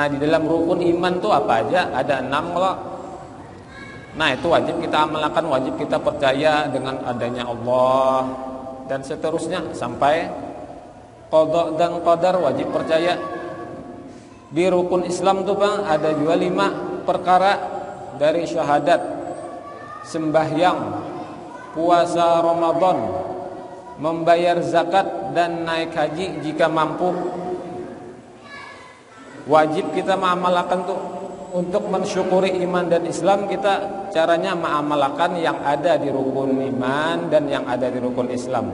Nah, di dalam rukun iman tuh apa aja? Ada 6 kalau. Nah, itu wajib kita amalkan, wajib kita percaya dengan adanya Allah dan seterusnya sampai qada dan qadar wajib percaya. Di rukun Islam tuh Bang ada juga 5 perkara dari syahadat, sembahyang, puasa Ramadan, membayar zakat dan naik haji jika mampu. Wajib kita mengamalkan tuh. Untuk mensyukuri iman dan Islam, kita caranya mengamalkan yang ada di rukun iman dan yang ada di rukun Islam.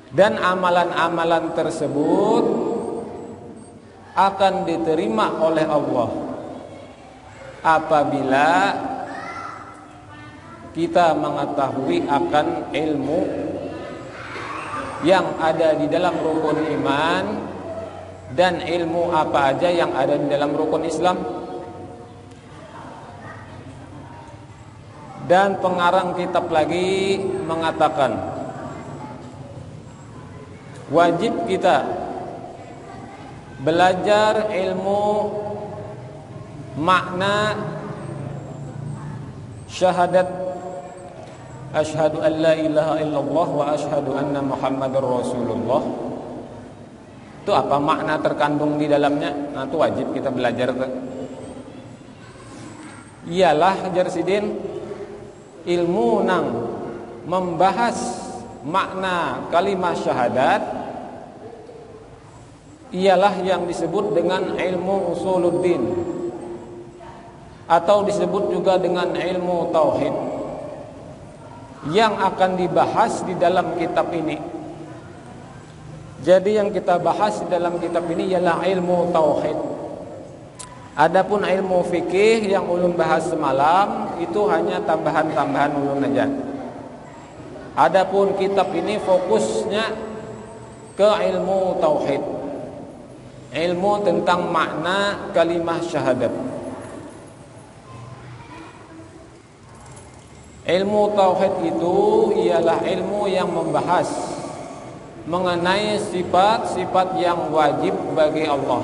Dan amalan-amalan tersebut akan diterima oleh Allah apabila kita mengetahui akan ilmu yang ada di dalam rukun iman dan ilmu apa aja yang ada di dalam rukun Islam. Dan pengarang kitab lagi mengatakan wajib kita belajar ilmu makna syahadat asyhadu an la ilaha illallah wa asyhadu anna muhammadar rasulullah. Itu apa makna terkandung di dalamnya? Nah, itu wajib kita belajar. Iyalah Jarsidin ilmu nang membahas makna kalimat syahadat ialah yang disebut dengan ilmu usuluddin atau disebut juga dengan ilmu tauhid yang akan dibahas di dalam kitab ini. Jadi yang kita bahas di dalam kitab ini ialah ilmu tauhid. Adapun ilmu fikih yang ulun bahas semalam itu hanya tambahan-tambahan ulun aja. Adapun kitab ini fokusnya ke ilmu tauhid. Ilmu tentang makna kalimah syahadat. Ilmu tauhid itu ialah ilmu yang membahas mengenai sifat-sifat yang wajib bagi Allah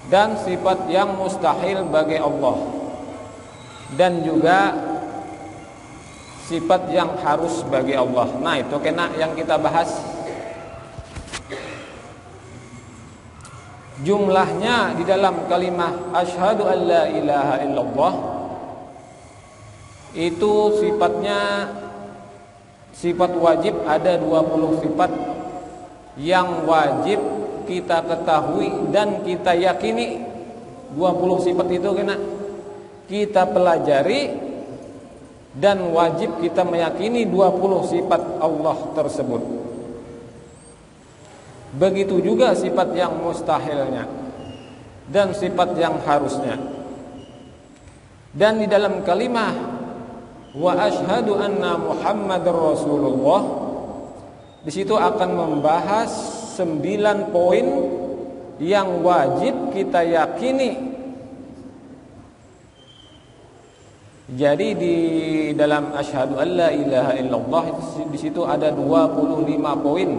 dan sifat yang mustahil bagi Allah, dan juga sifat yang harus bagi Allah. Nah, itu kena yang kita bahas. Jumlahnya di dalam kalimat asyhadu an la ilaha illallah itu sifatnya sifat wajib ada 20 sifat yang wajib kita ketahui dan kita yakini. 20 sifat itu kena kita pelajari dan wajib kita meyakini 20 sifat Allah tersebut. Begitu juga sifat yang mustahilnya dan sifat yang harusnya. Dan di dalam kalimah wa asyhadu anna Muhammadar Rasulullah, di situ akan membahas 9 poin yang wajib kita yakini. Jadi di dalam asyhadu an la ilaha illallah di situ ada 25 poin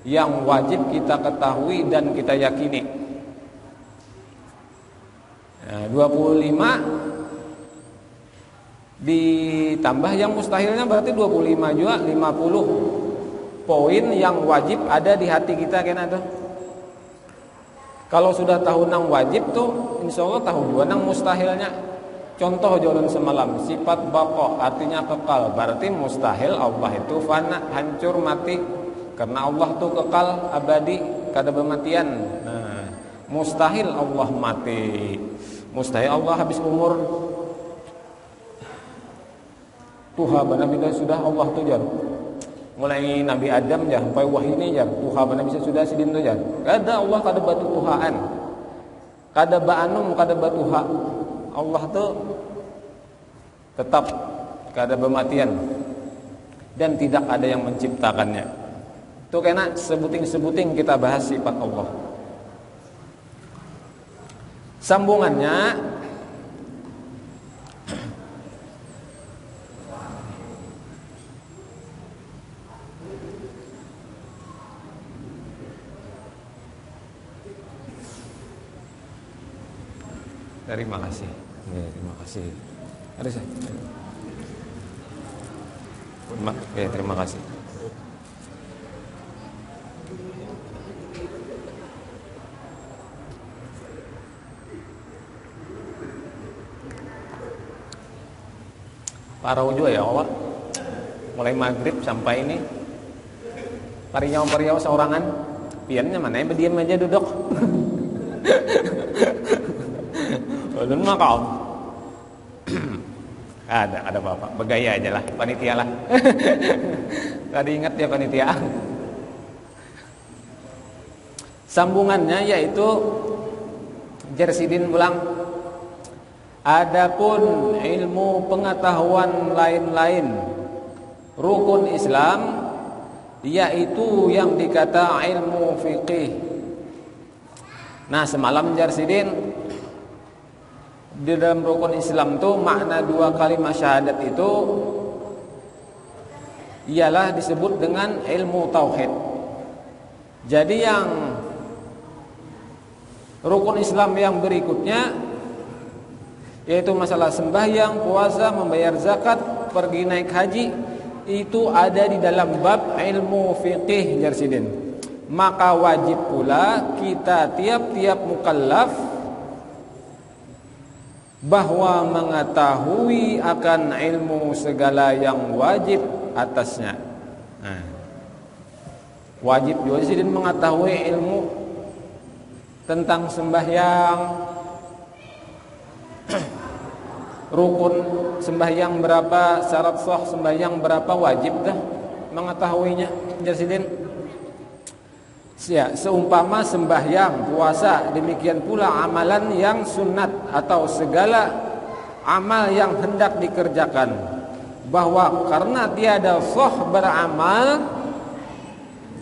yang wajib kita ketahui dan kita yakini. Nah, 25 ditambah yang mustahilnya berarti 25 juga 50 poin yang wajib ada di hati kita kena tuh. Kalau sudah tahu nang wajib tuh insyaallah tahu juga nang mustahilnya. Contoh jalan semalam, sifat baqa artinya kekal, berarti mustahil Allah itu fana, hancur, mati. Karena Allah tuh kekal, abadi, kada bermatian. Nah, mustahil Allah mati. Mustahil Allah habis umur. Tuhan Nabi sudah Allah tuh jar. Mulai Nabi Adam jar sampai wahyu ini jar. Tuhan Nabi sudah sidin tuh jar. Kada Allah kada batu Tuhaan. Kada ba'anum kada batuha. Allah tuh tetap kada bermatian dan tidak ada yang menciptakannya. Itu kena sebuting-sebuting kita bahas sifat Allah. Sambungannya terima kasih. Ya, terima kasih. Ada saya. Ya, terima kasih. Parau juga ya Allah. Mulai maghrib sampai ini pariau seorangan. Piannya mana ya berdiam aja duduk. Ulun mah kaum. Ada bapak bergaya aja lah, panitia lah. Tadi ingat ya panitia. Sambungannya yaitu Jersidin ulang. Adapun ilmu pengetahuan lain-lain rukun Islam yaitu yang dikata ilmu fiqih. Nah, semalam Jersidin di dalam rukun Islam itu makna 2 kalimat syahadat itu ialah disebut dengan ilmu tauhid. Jadi yang rukun Islam yang berikutnya yaitu masalah sembahyang, puasa, membayar zakat, pergi naik haji, itu ada di dalam bab ilmu fiqih Jersidin. Maka wajib pula kita tiap-tiap mukallaf bahwa mengetahui akan ilmu segala yang wajib atasnya. Nah, wajib juga Jersidin mengetahui ilmu tentang sembahyang, rukun sembahyang berapa, syarat sah sembahyang berapa, wajib dah mengetahuinya Jersidin. Ya, seumpama sembahyang, puasa, demikian pula amalan yang sunat atau segala amal yang hendak dikerjakan, bahwa karena tiada sah beramal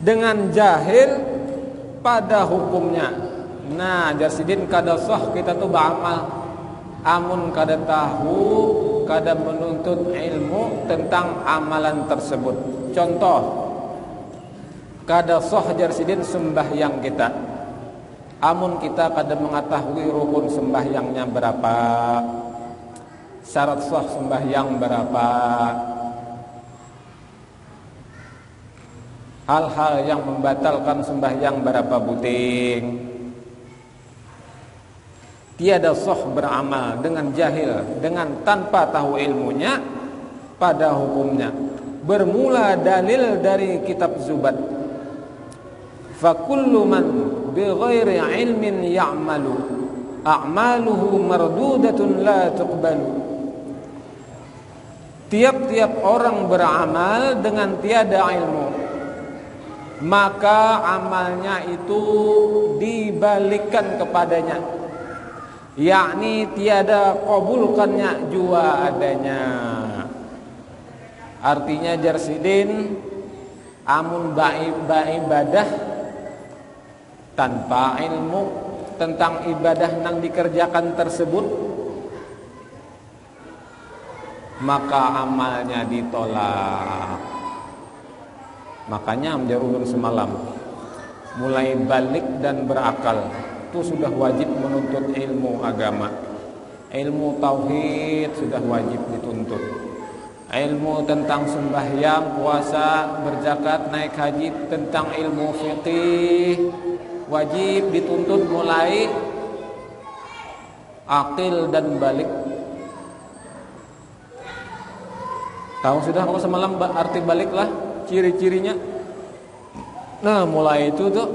dengan jahil pada hukumnya. Nah, Jersidin kada sah kita tuh beramal amun kada tahu kada menuntut ilmu tentang amalan tersebut. Contoh, kada sah jarsidin sembahyang kita, amun kita kada mengetahui rukun sembahyangnya berapa, syarat sah sembahyang berapa, hal-hal yang membatalkan sembahyang berapa buting. Tiada sah beramal dengan jahil, dengan tanpa tahu ilmunya pada hukumnya. Bermula dalil dari kitab Zubat. Fa kullu man bighairi ilmin ya'malu a'maluhu mardudatun la tuqbalu. Tiap-tiap orang beramal dengan tiada ilmu, maka amalnya itu dibalikkan kepadanya, yakni tiada qabulkannya jua adanya. Artinya jarsidin, amun ibadah tanpa ilmu tentang ibadah yang dikerjakan tersebut, maka amalnya ditolak. Makanya menjarulun semalam, mulai balik dan berakal itu sudah wajib menuntut ilmu agama. Ilmu tauhid sudah wajib dituntut. Ilmu tentang sembahyang, puasa, berzakat, naik haji, tentang ilmu fikih wajib dituntut mulai akil dan balik. Tahu sudah kalau semalam arti baliklah, ciri-cirinya. Nah, mulai itu tuh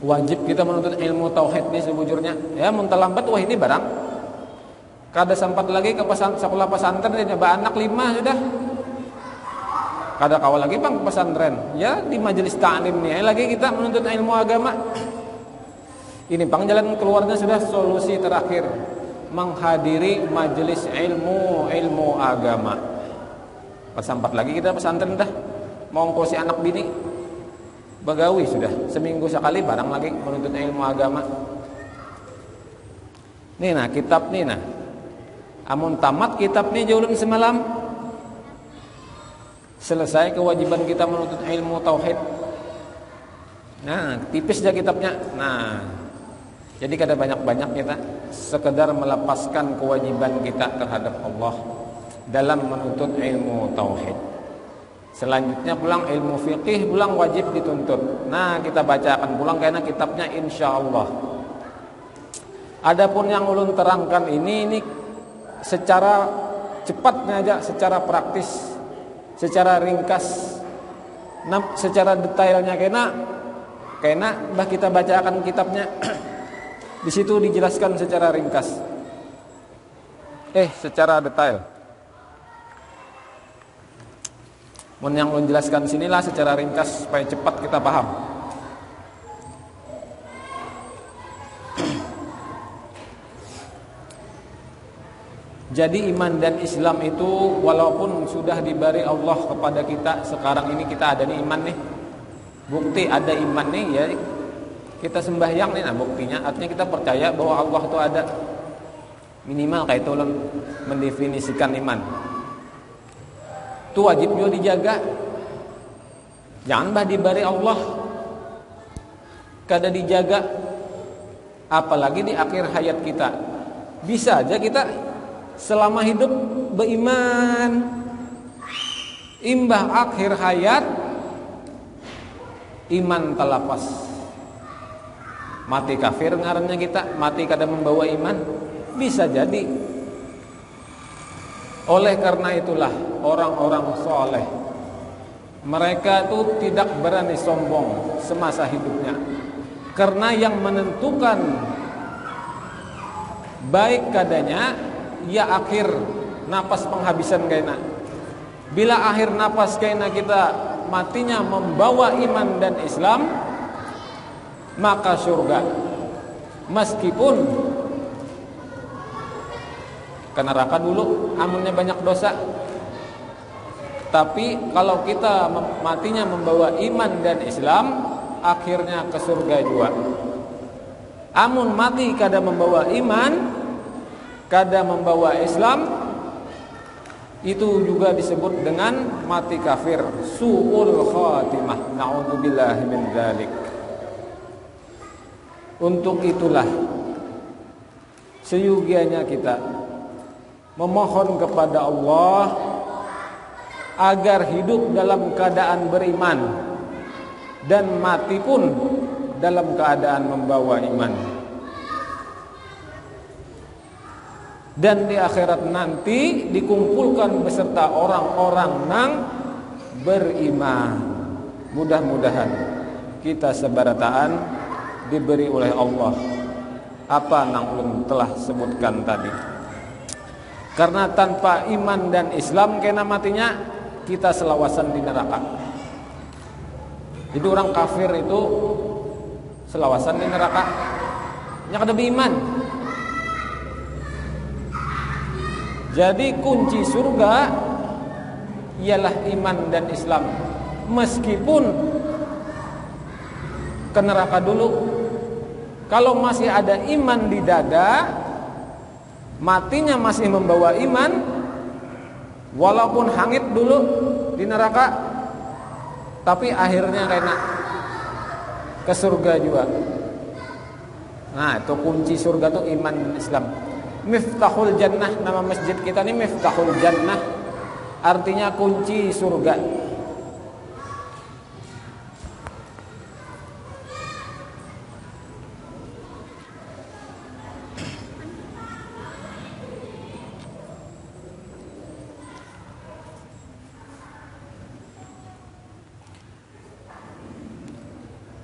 wajib kita menuntut ilmu tauhid ini sebujurnya. Ya, muntalambat wah ini barang. Kada sempat lagi ke sekolah pesantren dia nyoba anak 5 sudah. Kada kawal lagi bang ke pesantren. Ya di majelis ta'lim nih lagi kita menuntut ilmu agama. Ini bang jalan keluarnya sudah solusi terakhir, menghadiri majelis ilmu agama. Sempat lagi kita pesantren dah. Mau ngkosi anak bini bagawi sudah seminggu sekali barang lagi menuntut ilmu agama. Nih nah kitab nih nah. Amun tamat kitab nih jaulun semalam, selesai kewajiban kita menuntut ilmu tauhid. Nah, tipis aja kitabnya. Nah, jadi kada banyak-banyak kita sekedar melepaskan kewajiban kita terhadap Allah dalam menuntut ilmu tauhid. Selanjutnya pulang ilmu fikih pulang wajib dituntut. Nah, kita bacakan pulang karena kitabnya insyaallah. Adapun yang ulun terangkan ini secara cepatnya aja, secara praktis, secara ringkas, secara detailnya kena bah kita bacakan kitabnya. Di situ dijelaskan secara ringkas. Secara detail. Mun yang ulun jelaskan sinilah secara ringkas supaya cepat kita paham. Jadi iman dan Islam itu walaupun sudah diberi Allah kepada kita, sekarang ini kita ada nih iman nih. Bukti ada iman nih ya. Kita sembahyang nih, nah buktinya artinya kita percaya bahwa Allah itu ada. Minimal kayak itu mendefinisikan iman. Itu wajib juga dijaga. Jangan bah diberi Allah kada dijaga, apalagi di akhir hayat kita. Bisa aja kita selama hidup beriman, imbah akhir hayat iman talapas, mati kafir ngarannya kita, mati kada membawa iman, bisa jadi. Oleh karena itulah orang-orang soleh mereka itu tidak berani sombong semasa hidupnya, karena yang menentukan baik kadanya ya akhir napas penghabisan kaina. Bila akhir napas kaina kita matinya membawa iman dan Islam, maka surga. Meskipun ke neraka dulu amunnya banyak dosa. Tapi kalau kita matinya membawa iman dan Islam, akhirnya ke surga juga. Amun mati kada membawa iman, kada membawa Islam, Itu juga disebut dengan mati kafir, su'ul khatimah. Na'udzubillahi min dzalik. Untuk itulah seyogianya kita memohon kepada Allah agar hidup dalam keadaan beriman dan mati pun dalam keadaan membawa iman. Dan di akhirat nanti dikumpulkan beserta orang-orang yang beriman. Mudah-mudahan kita sebarataan diberi oleh Allah apa yang ulun telah sebutkan tadi. Karena tanpa iman dan Islam kena matinya kita selawasan di neraka. Jadi orang kafir itu selawasan di neraka. Nya kada beriman. Jadi kunci surga ialah iman dan Islam. Meskipun ke neraka dulu, kalau masih ada iman di dada, matinya masih membawa iman, walaupun hangit dulu di neraka, tapi akhirnya kena ke surga juga. Nah, itu kunci surga tuh iman dan Islam. Miftahul Jannah, nama masjid kita ini Miftahul Jannah, artinya kunci surga.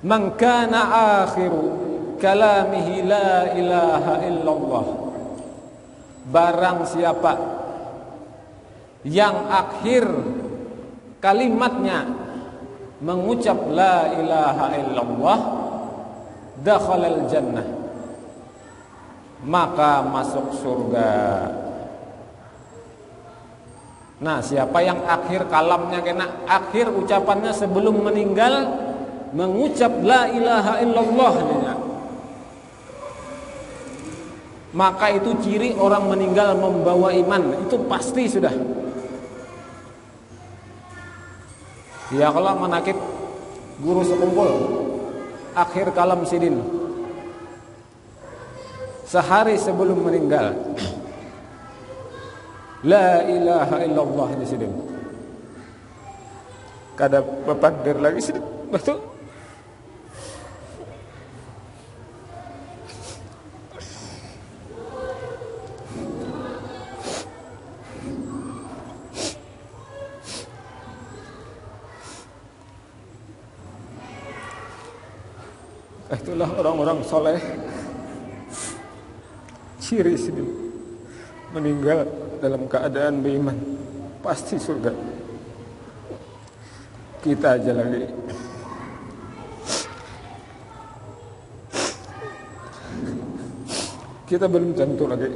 Man kana akhiru kalamihi la ilaha illallah. Barang siapa yang akhir kalimatnya mengucap la ilaha illallah, dakhalal jannah, maka masuk surga. Nah, siapa yang akhir kalamnya kena akhir ucapannya sebelum meninggal mengucap la ilaha illallah, maka itu ciri orang meninggal membawa iman. Itu pasti sudah. Ya kalau menakib guru sekumpul akhir kalam sidin sehari sebelum meninggal, la ilaha illallah di sidin. Kada bepadir lagi sidin. Betul. Itulah orang-orang soleh, ciri sini meninggal dalam keadaan beriman, pasti surga. Kita aja lagi kita belum tentu lagi.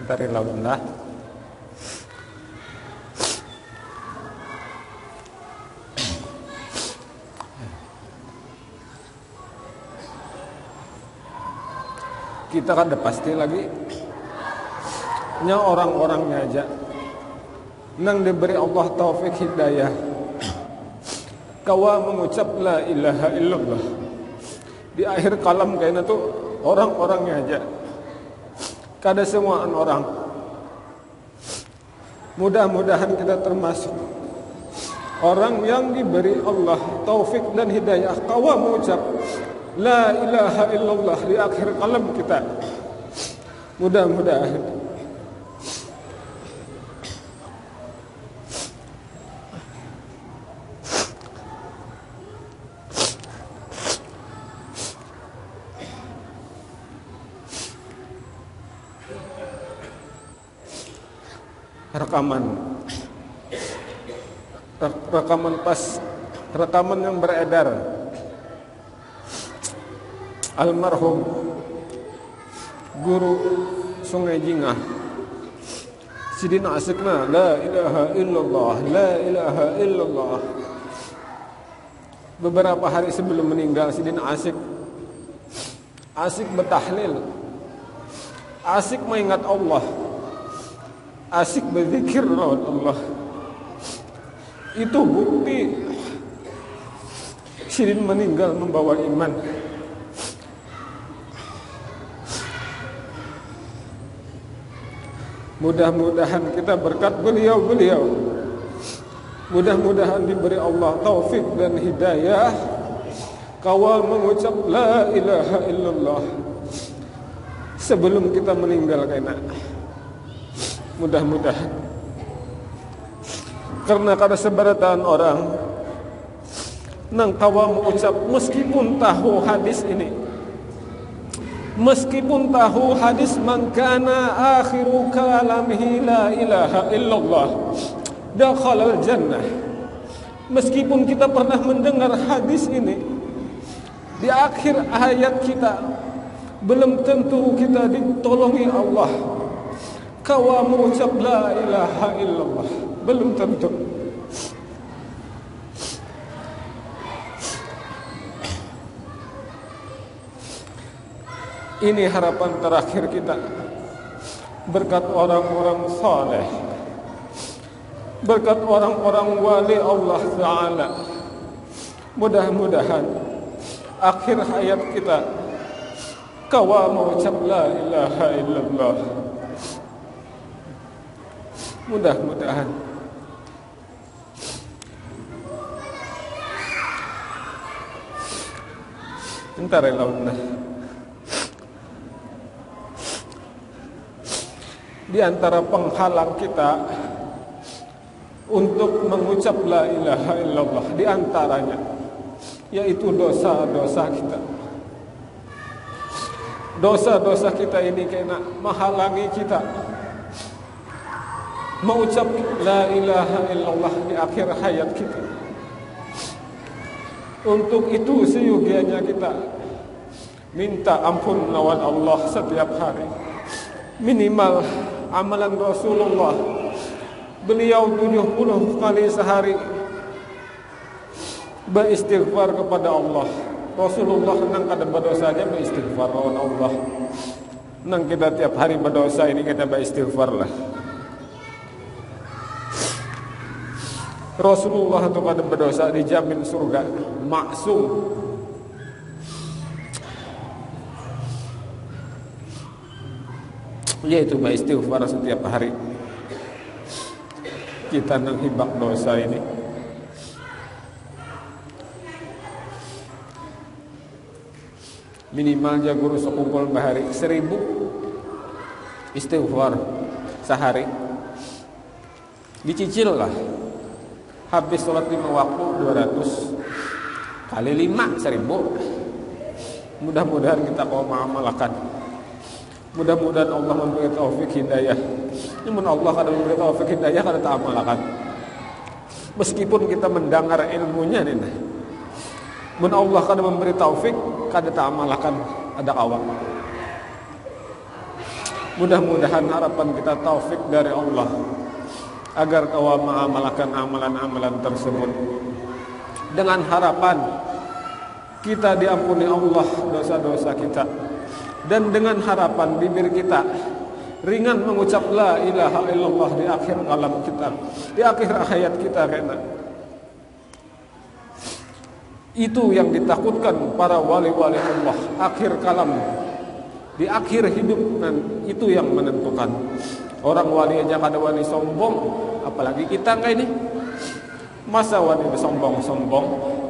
Dari lawanlah kita kan udah pasti lagi nya orang-orangnya aja nang diberi Allah taufik hidayah kawa mengucap la ilaha illallah di akhir kalam kayaknya tuh orang-orangnya aja. Kada semua orang. Mudah-mudahan kita termasuk orang yang diberi Allah taufik dan hidayah kawa mengucap la ilaha illallah di akhir kalam kita. Mudah-mudahan. Rekaman yang beredar almarhum guru Sungai Jingah Sidin asikna la ilaha illallah, la ilaha illallah. Beberapa hari sebelum meninggal Sidin asik bertahlil, asik mengingat Allah, asik berzikir Allah. Itu bukti Sidin meninggal membawa iman. Mudah-mudahan kita berkat beliau, mudah-mudahan diberi Allah taufik dan hidayah kawal mengucap la ilaha illallah sebelum kita meninggal kena. Mudah-mudahan. Karena kada sebaratan orang nang kawal mengucap meskipun tahu hadis ini, meskipun tahu hadis man kana akhiru kalamihi la ilaha illallah dakhalal jannah, meskipun kita pernah mendengar hadis ini di akhir ayat kita, belum tentu kita ditolongi Allah kawa mengucap la ilaha illallah, belum tentu. Ini harapan terakhir kita berkat orang-orang saleh, berkat orang-orang wali Allah Ta'ala. Mudah-mudahan akhir hayat kita kawa mengucap la ilaha illallah. Mudah-mudahan. Entar lautna. Di antara penghalang kita untuk mengucap la ilaha illallah, di antaranya yaitu dosa-dosa kita. Dosa-dosa kita ini kena menghalangi kita mengucap la ilaha illallah di akhir hayat kita. Untuk itu seyogianya kita minta ampun lawan Allah setiap hari. Minimal amalan Rasulullah, beliau 70 kali sehari beristighfar kepada Allah. Rasulullah nang kada berdosa aja beristighfar lawan Allah. Nang kita tiap hari berdosa ini kita beristighfar lah. Rasulullah itu kada berdosa dijamin surga, maksum. Yaitu beristighfar setiap hari. Kita nang hibak dosa ini. Minimalnya guru sekumpul bahari 1000 istighfar sehari. Dicicil lah. Habis sholat 5 waktu 200 kali 5 1000. Mudah-mudahan kita mau mengamalkan. Mudah-mudahan Allah memberi taufik hidayah. Namun Allah kada memberi taufik hidayah kada tak amalkan. Meskipun kita mendengar ilmunya nih. Mun Allah kada memberi taufik kada tak amalkan ada kawan. Mudah-mudahan harapan kita taufik dari Allah agar kau mengamalkan amalan-amalan tersebut. Dengan harapan kita diampuni Allah dosa-dosa kita. Dan dengan harapan bibir kita ringan mengucap la ilaha illallah di akhir kalam kita, di akhir hayat kita kena. Itu yang ditakutkan para wali-wali Allah. Akhir kalam, di akhir hidup, dan itu yang menentukan. Orang wali aja kada wani sombong, apalagi kita enggak ini. Masa wani sombong-sombong?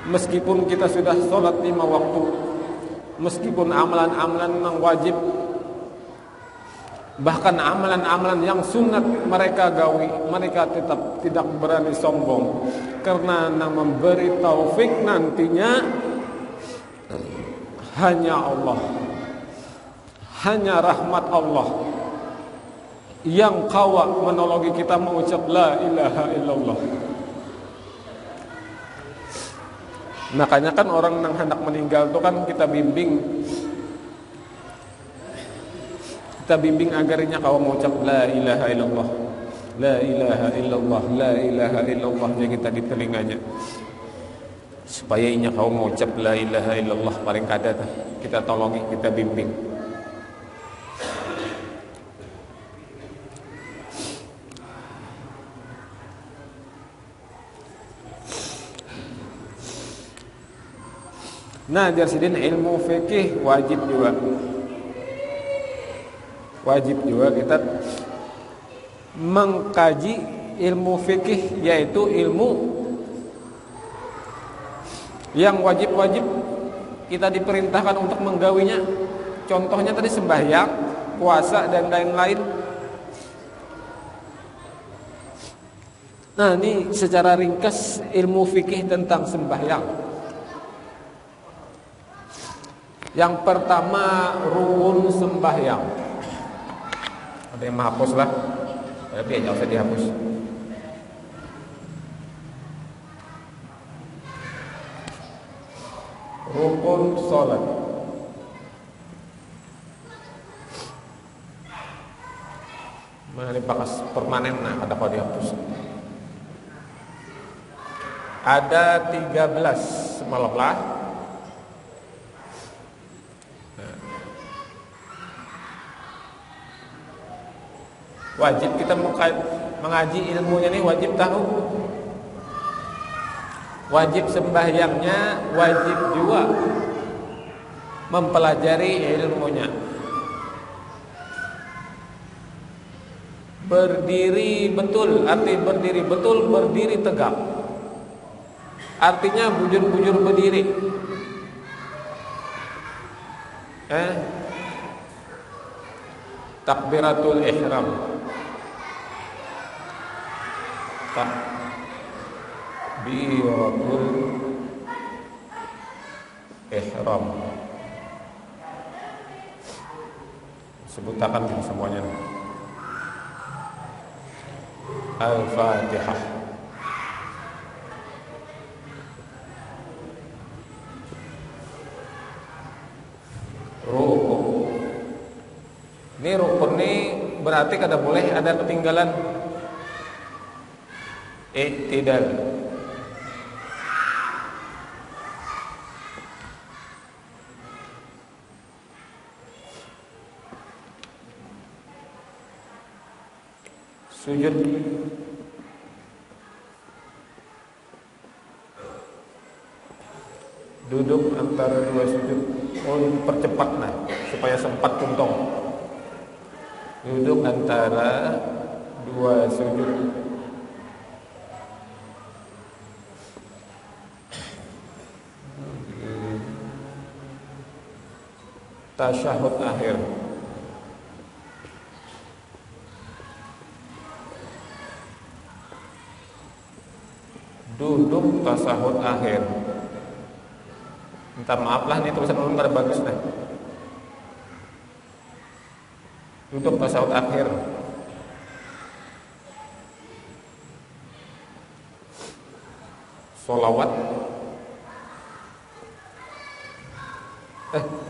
Meskipun kita sudah sholat 5 waktu, meskipun amalan-amalan yang wajib, bahkan amalan-amalan yang sunat mereka gawi, mereka tetap tidak berani sombong. Karena yang memberi taufik nantinya hanya Allah, hanya rahmat Allah yang kawa menolongi kita mengucap la ilaha illallah. Makanya kan orang yang hendak meninggal itu kan kita bimbing Kita bimbing agarnya kau mengucap la ilaha illallah. La ilaha illallah, la ilaha illallah yang kita di telinganya. Supaya inya kau mengucap la ilaha illallah paling kada kita tolongi, kita bimbing. Nah, jarsidin ilmu fikih wajib juga. Wajib juga kita mengkaji ilmu fikih, yaitu ilmu yang wajib-wajib kita diperintahkan untuk menggawinya. Contohnya tadi sembahyang, puasa dan lain-lain. Nah, ini secara ringkas ilmu fikih tentang sembahyang. Yang pertama, rukun sembahyang. Ada yang menghapus lah, tapi jangan usah dihapus. Rukun sholat. Mana ini bakas permanen, nah ada kau dihapus. Ada 13 semalam lah. Wajib kita mengaji ilmunya nih, wajib tahu. Wajib sembahyangnya, wajib juga mempelajari ilmunya. Berdiri betul, arti berdiri betul, berdiri tegak. Artinya bujur-bujur berdiri. Takbiratul ihram. Takbiratul ihram. Sebutakan semuanya. Al-Fatihah. Rukun. Ini rukun ini berarti kada boleh ada ketinggalan. I'tidal. Sujud. Duduk antara dua sujud. Percepat nah, supaya sempat tuntong. Duduk antara dua sujud. Tasyahud akhir. Duduk tasyahud akhir. Minta maaf lah, ini tulisan ulun kada bagus dah. Duduk tasyahud akhir. Sholawat.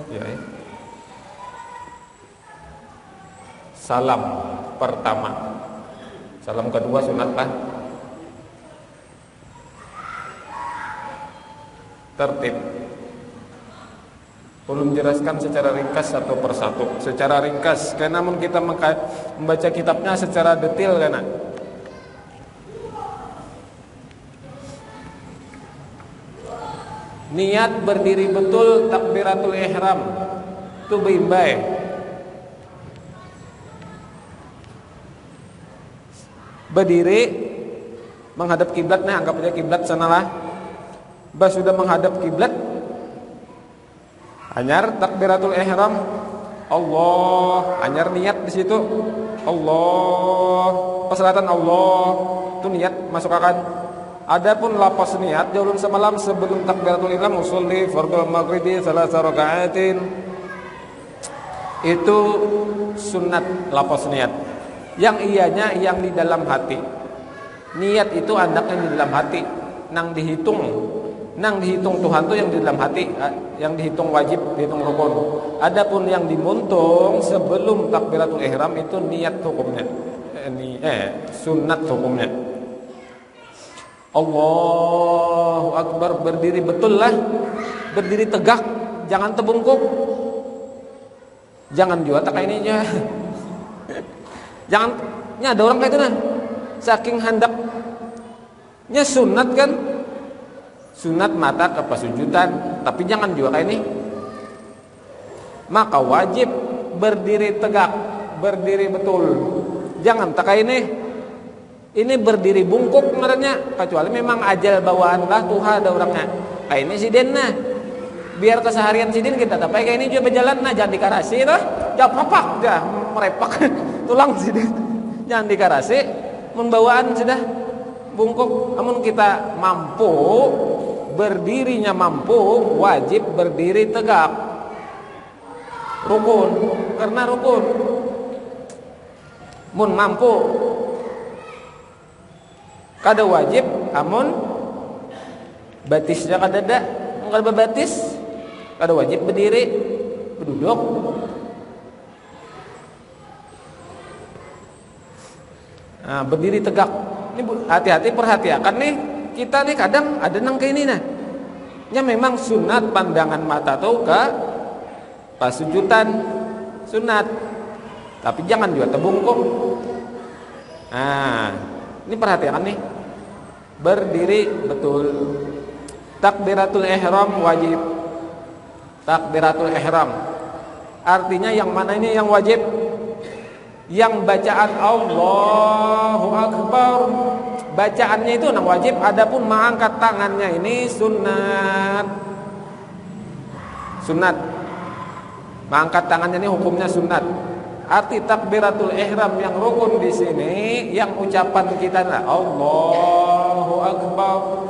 Ya. Salam pertama. Salam kedua sunat lah. Tertib. Belum jelaskan secara ringkas satu persatu. Secara ringkas, karena namun kita membaca kitabnya secara detail karena niat berdiri betul takbiratul ihram itu beimbai. Berdiri menghadap kiblat, nah anggap aja kiblat sanalah. Bas sudah menghadap kiblat, anyar takbiratul ihram, Allah, anyar niat di situ, Allah, perselatan Allah, itu niat masuk akan. Adapun lapas niat jaulun semalam sebelum takbiratul ihram usolli fardhu maghribi salasa rakaatin, itu sunat lapas niat. Yang ianya yang di dalam hati. Niat itu andaknya di dalam hati, nang dihitung Nang dihitung Tuhan tuh yang di dalam hati, yang dihitung wajib, dihitung rukun. Adapun yang dimuntung sebelum takbiratul ihram itu niat hukumnya. Sunat hukumnya. Allahu Akbar, berdiri betul lah. Berdiri tegak, jangan terbungkuk. Jangan juga tak kayak ini aja. Jangan, ada orang kayak itu nah. Saking handaknya sunat kan. Sunat mata ke pasujudan, tapi jangan juga kayak ini. Maka wajib berdiri tegak, berdiri betul. Jangan tak kayak ini. Ini berdiri bungkuk ngarannya, kecuali memang ajal bawaan lah Tuhan ada orangnya. Kayak ini sidin nah. Biar keseharian sidin kita tapi kayak ini juga berjalan nah, jangan dikarasi dah. Jangan papak dah merepak tulang sidin. Jangan dikarasi, membawaan sudah bungkuk. Namun kita mampu berdirinya mampu, wajib berdiri tegak. Rukun, karena rukun. Mun mampu kada wajib, amun batisnya kada ada, kada berbatis, kada wajib berdiri, berduduk. Nah, berdiri tegak. Ini hati-hati perhatikan nih. Kita nih kadang ada nang kayak ini nah. Ya memang sunat pandangan mata tuh ke pasujudan sunat. Tapi jangan juga terbungkuk. Nah, ini perhatikan nih. Berdiri betul. Takbiratul ihram wajib. Takbiratul ihram. Artinya yang mana ini yang wajib? Yang bacaan Allahu Akbar, bacaannya itu yang wajib. Adapun mengangkat tangannya ini sunat. Sunat. Mengangkat tangannya ini hukumnya sunat. Arti takbiratul ihram yang rukun di sini, yang ucapan kita adalah Allahu Akbar.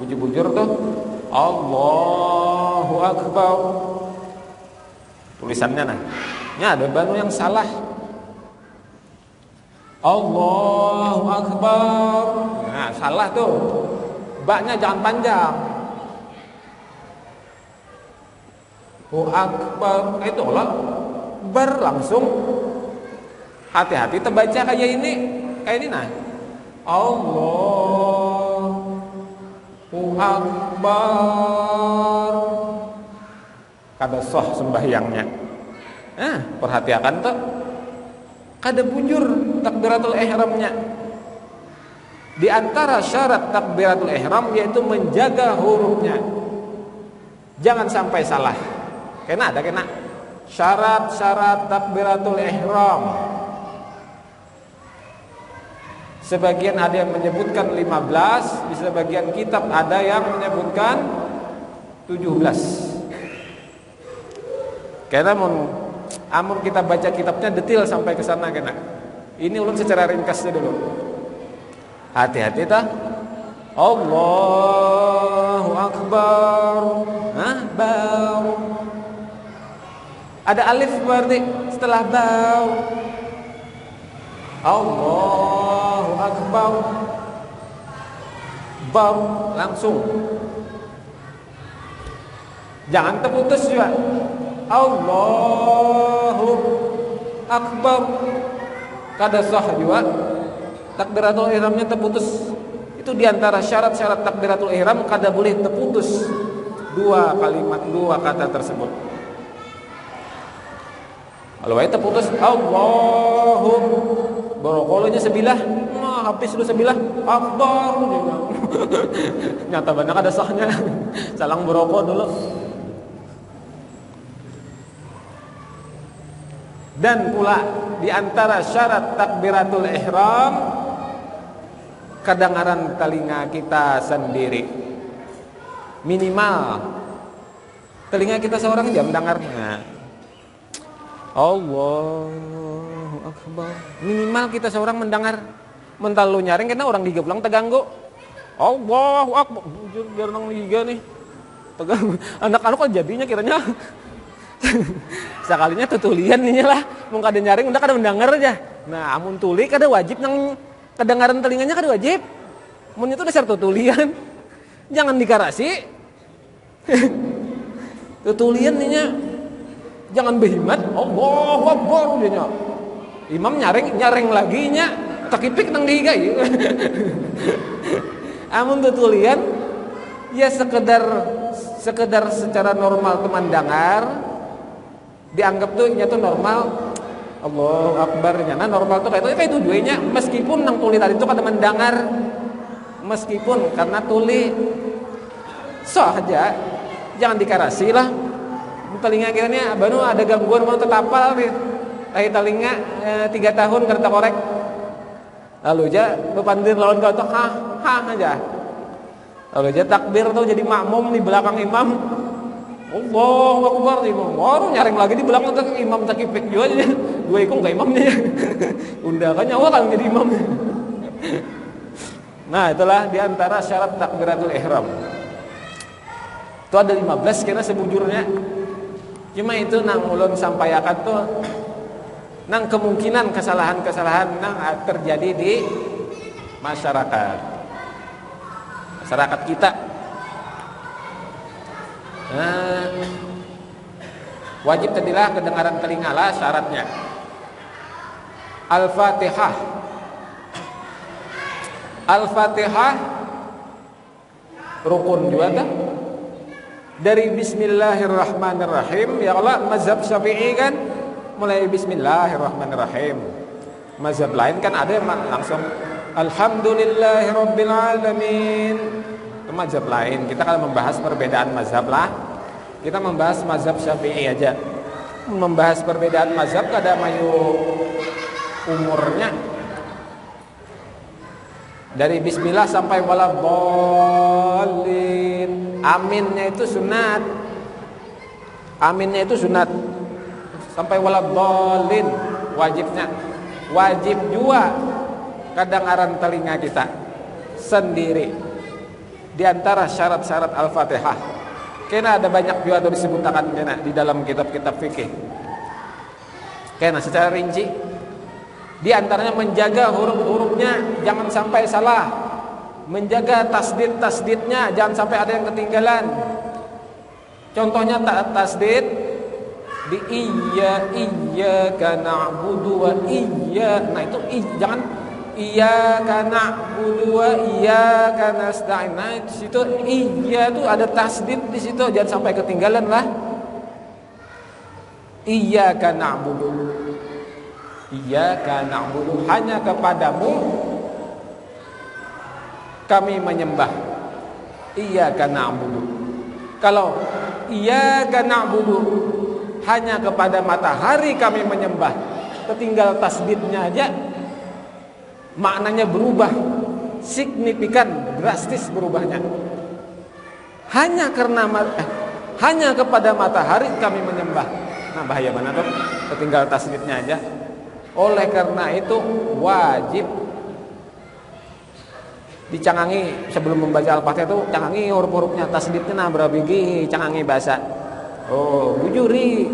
Bujur-bujur tuh Allahu Akbar. Tulisannya nah. Ya ada banu yang salah. Allahu Akbar. Nah, salah tuh. Baknya jangan panjang. Akbar itu lah berlangsung. Hati-hati terbaca kayak ini. Kayak ini nah. Allahu Akbar. Kada sah sembahyangnya. Nah, perhatikan tuh. Kada bujur takbiratul ihramnya. Di antara syarat takbiratul ihram yaitu menjaga hurufnya. Jangan sampai salah. Kena ada kena. Syarat-syarat takbiratul ihram. Sebagian ada yang menyebutkan 15, di sebagian kitab ada yang menyebutkan 17. Karena amun kita baca kitabnya detail sampai ke sana kena. Ini ulun secara ringkasnya dulu. Hati-hati tah. Allahu Akbar. Bau. Ada alif berarti setelah bau. Allahu Akbar. Bau langsung. Jangan terputus juga. Allahu Akbar. Kada sah juga. Takbiratul ihramnya terputus. Itu diantara syarat-syarat takbiratul ihram, kada boleh terputus dua kalimat, dua kata tersebut. Kalau itu terputus Allahu borokolonya sebilah, habis dulu sebilah Akbar. Nyata banyak ada sahnya. Salang boroko dulu. Dan pula di antara syarat takbiratul ihram, kedengaran telinga kita sendiri. Minimal telinga kita seorang jam dengarnya. Allahu Akbar. Minimal kita seorang mendengar. Mentalu nyaring karena orang diga pulang terganggu. Allahu Akbar. Jujur biar nang liga nih. Tegang. Anak-anak kok jadinya kiranya sekalinya tutulian nih lah. Mau kada nyaring udah kada mendengar aja. Nah, amun tuli kada wajib nang kedengaran telinganya kada wajib. Mun itu dasar tutulian. Jangan dikarasi. Tutulian nya. Jangan behimat. Allahu Akbar nya. Imam nyareng lagi nya. Takipik nang dihigai. Amun tutulian ya sekedar secara normal teman dengar dianggap tuh nya tuh normal. Allahu Akbar nya. Nah normal tuh kayak itu duanya meskipun nang tuli tadi itu kada mendengar. Meskipun karena tuli saja jangan dikarasi lah. Telinga kiranya abanu ada gangguan mau tetapal nih. Telinga 3 tahun kada korek. Lalu aja bepandir lawan kau tuh ha aja. Lalu aja takbir tuh jadi makmum di belakang imam. Allahu Akbar imam. Baru nyaring lagi di belakang tuh imam takipik juga aja. Dua ikung ke imamnya. Undakannya awal kan jadi imam. Nah, itulah diantara syarat takbiratul ihram. Itu ada 15 kira sebujurnya. Cuma itu nang ulun sampaikan tuh nang kemungkinan kesalahan-kesalahan nang terjadi di masyarakat kita. Wajib tadilah kedengaran telinga lah syaratnya. Al-Fatihah rukun juga dah. Dari bismillahirrahmanirrahim ya Allah mazhab Syafi'i kan mulai bismillahirrahmanirrahim. Mazhab lain kan ada yang langsung alhamdulillahirabbil alamin. Itu mazhab lain. Kita kalau membahas perbedaan mazhab lah, kita membahas mazhab Syafi'i aja. Membahas perbedaan mazhab kada mayu umurnya. Dari bismillah sampai waladhdallin. Aminnya itu sunat. Sampai waladhdallin wajibnya. Wajib juga kedengaran telinga kita sendiri. Di antara syarat-syarat Al-Fatihah. Kena ada banyak juga tuh disebutkan kena di dalam kitab-kitab fikih. Kena secara rinci. Di antaranya menjaga huruf-hurufnya jangan sampai salah. Menjaga tasdid-tasdidnya jangan sampai ada yang ketinggalan. Contohnya tasdid di iyyaka na'budu wa nah itu jangan iyyaka na'budu wa iyyaka nasta'in. Nah, di situ iya itu ada tasdid di situ, jangan sampai ketinggalan lah. Iyyaka na'budu hanya kepadamu kami menyembah. Iyyaka na'budu. Kalau iyyaka na'budu hanya kepada matahari kami menyembah, tertinggal tasdidnya aja maknanya berubah signifikan, drastis berubahnya. Hanya kepada matahari kami menyembah. Nah, bahaya mana tuh? Tertinggal tasdidnya aja. Oleh karena itu wajib dicangangi sebelum membaca Al-Fatihah itu, cangangi huruf-hurufnya, tasdidnya nah berapa biji, cangangi bahasa. Oh, bujuri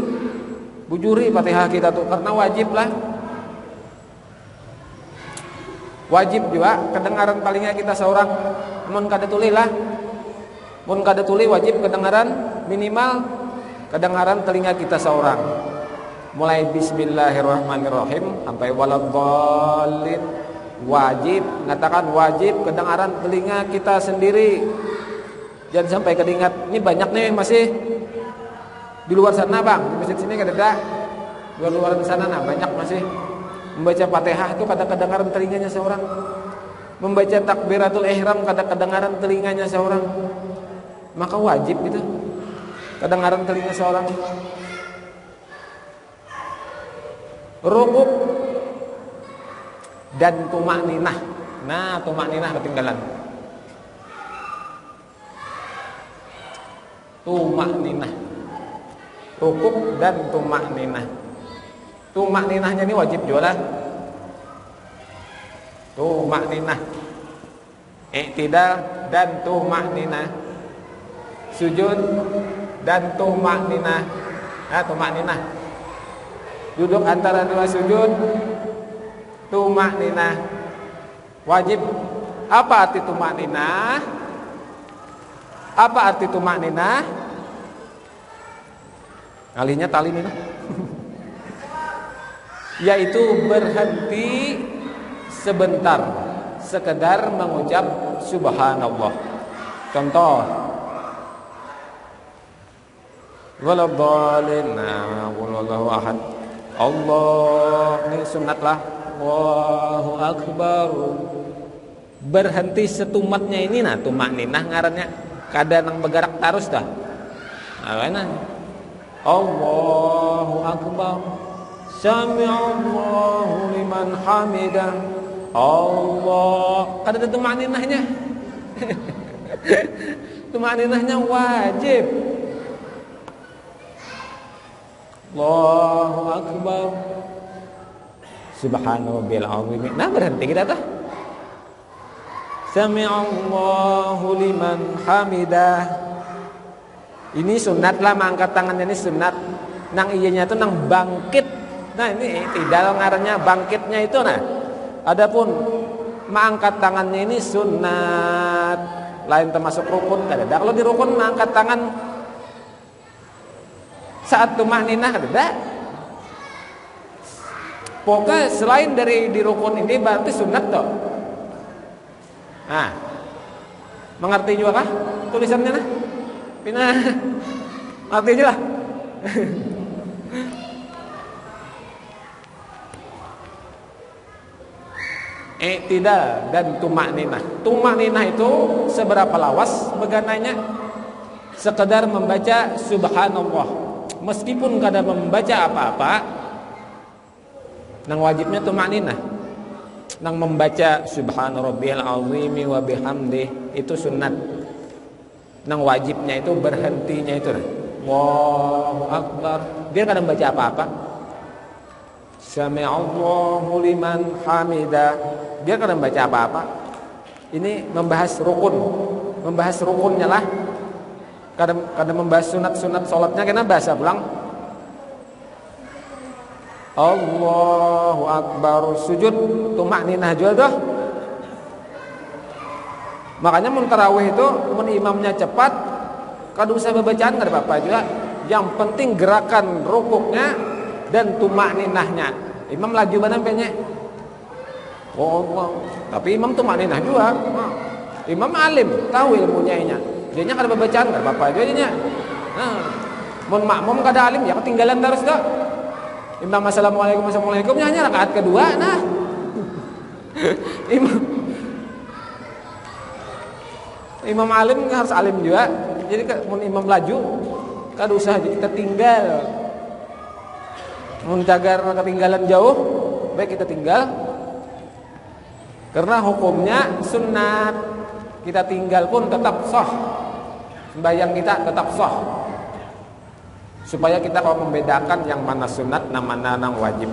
Fatihah kita tuh karena wajib lah. Wajib juga kedengaran telinga kita seorang. Mun kada tuli lah. Mun kada tuli wajib kedengaran minimal kedengaran telinga kita seorang. Mulai bismillahirrahmanirrahim sampai waladhdallin. Wajib, mengatakan wajib kedengaran telinga kita sendiri. Jangan sampai kedingat. Ini banyak nih masih di luar sana bang, di masjid sini kada ada. Di luar sana nah banyak masih membaca Fatihah itu kada kedengaran telinganya seorang. Membaca takbiratul ihram kada kedengaran telinganya seorang. Maka wajib itu kedengaran telinga seorang. Rukuk dan tumakninah. Nah, tumakninah ketinggalan. Tumakninah. Rukuk dan tumakninah. Tumakninahnya ini wajib juga lah. Tumakninah. Iktidal dan tumakninah. Sujud dan tumakninah. Nah, tumakninah. Duduk antara dua sujud. Tumakninah wajib. Apa arti tumakninah? Apa arti tumakninah? Alihnya tali ini yaitu berhenti sebentar, sekedar mengucap subhanallah. Contoh, waladhdallin, wallahu ahad, Allah, ini sunat lah, Allahu akbar. Berhenti setumatnya ini nah tumakninah ngarannya, kada nang bergerak terus dah. Nah, Allahu akbar, sami'allahu liman hamidah, Allah, kada ada tumakninahnya. Tumakninahnya wajib. Allahu akbar, subhanallahil azim. Nah berhenti kita tuh. Sami'allahu liman hamidah. Ini sunat lah, mengangkat tangannya ini sunat. Nang iyanya itu nang bangkit. Nah ini tidak ngarannya bangkitnya itu nah. Adapun mengangkat tangannya ini sunat, lain termasuk rukun. Kada ada. Kalau di rukun mengangkat tangan saat tumakninah kada ada. Pokoknya selain dari di rukun ini berarti sunat toh. Nah, mengerti juga kah tulisannya nah? Pina, ngerti aja lah. I'tidal dan tumakninah. Tumakninah itu seberapa lawas begananya? Sekedar membaca subhanallah. Meskipun kada membaca apa-apa, nang wajibnya tumakninah. Nang membaca subhana rabbiyal azim wa bihamdih itu sunat. Nang wajibnya itu berhentinya itu. Allahu akbar. Biar kada membaca apa-apa. Sami'allahu liman hamidah. Biar kada membaca apa-apa. Ini membahas rukun. Membahas rukunnya lah. Kada membahas sunat-sunat salatnya kena bahasa pulang. Allahu akbar, sujud tumakninah juga dah. Makanya mun tarawih itu mun imamnya cepat kada usah bacaan kada apa-apa juga. Yang penting gerakan rukuknya dan tumakninahnya. Imam laju mana penye? Oh Allah. Tapi imam tumakninah juga. Imam alim, tahu ilmunya nya. Dianya kada bacaan kada apa-apa juga nya. Nah, mun makmum kada alim ya ketinggalan terus dah. Imam assalamualaikum hanya rakaat kedua nah. Imam alim harus alim juga. Jadi mun imam laju kada usah jadi ketinggal. Mun cagar ketinggalan jauh, baik kita tinggal. Karena hukumnya sunat. Kita tinggal pun tetap sah. Sembahyang kita tetap sah. Supaya kita kalau membedakan yang mana sunat dan mana yang wajib.